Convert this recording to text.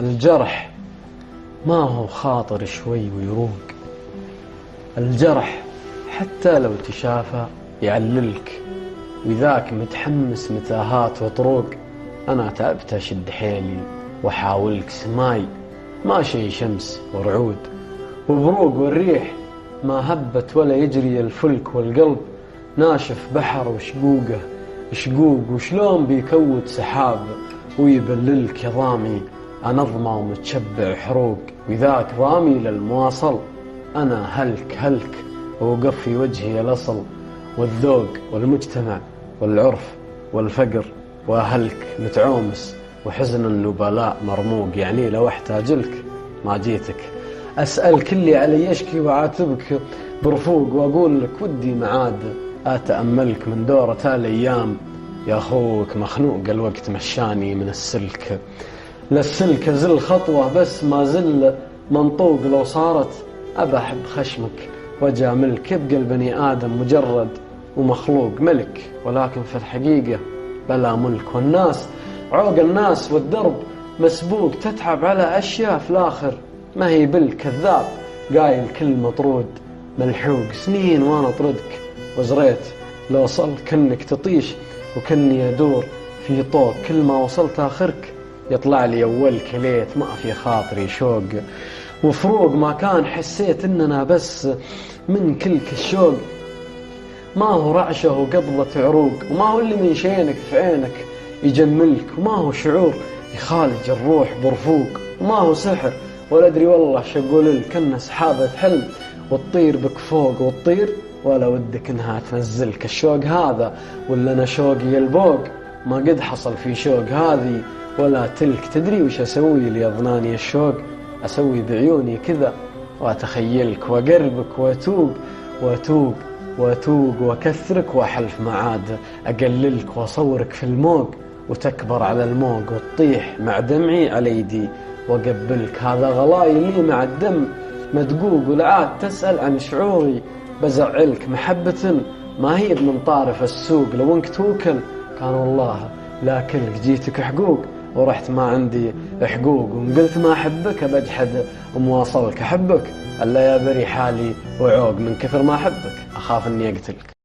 الجرح ما هو خاطر شوي ويروق. الجرح حتى لو تشافى يعللك، وذاك متحمس متاهات وطروق. أنا تعبت أشد حيلي وحاولك سماي، ما شي شمس ورعود وبروق والريح ما هبت ولا يجري الفلك، والقلب ناشف بحر وشقوقه شقوق، وشلون بيكود سحاب ويبللك يا ضامي. أنا ظما ومتشبع حروق، وذاك ضامي للمواصل. أنا هلك ووقف في وجهي الأصل، والذوق والمجتمع والعرف والفقر وأهلك متعومس، وحزن النبلاء مرموق. يعني لو احتاجلك ما جيتك، أسأل كلي علي يشكي وعاتبك برفوق، وأقول لك ودي معاد أتأملك من دورة الأيام. يا أخوك مخنوق الوقت مشاني من السلك للسلك، زل خطوة بس ما زل منطوق. لو صارت أبى أحب خشمك وجاملك، يبقى البني آدم مجرد ومخلوق ملك، ولكن في الحقيقة بلا ملك. والناس عوق الناس والدرب مسبوق، تتعب على أشياء في الآخر ما هي بالكذاب. قايل كل مطرود ملحوق، سنين وانا طردك وزريت لو وصل كنك تطيش، وكني أدور في طوق. كل ما وصلت آخرك يطلع لي أول كليت، ما في خاطري شوق وفروق. ما كان حسيت إننا بس من كلك الشوق، ما هو رعشة وقبضة عروق، وما هو اللي من شينك في عينك يجملك، وما هو شعور يخالج الروح برفوق، وما هو سحر ولا أدري والله شقول لك. إن سحابة حلم وتطير بك فوق، وتطير ولا ودك إنها تنزلك. الشوق هذا ولا أنا شوقي البوق، ما قد حصل في شوق هذه ولا تلك. تدري وش أسوي لي أظناني الشوق؟ أسوي بعيوني كذا وأتخيلك، وأقربك وأتوق وأكثرك، وأحلف معاد أقللك وأصورك في الموج، وتكبر على الموج وتطيح مع دمعي على يدي وأقبلك. هذا غلاي لي مع الدم مدقوق، والعاد تسأل عن شعوري بزعلك. محبة ما هي من طارف السوق، لو انك توكل كان والله لاكلك. جيتك حقوق ورحت ما عندي حقوق، وان قلت ما أحبك بجحد ومواصلك. أحبك ألا يا بري حالي وعوق، من كثر ما أحبك أخاف أني أقتلك.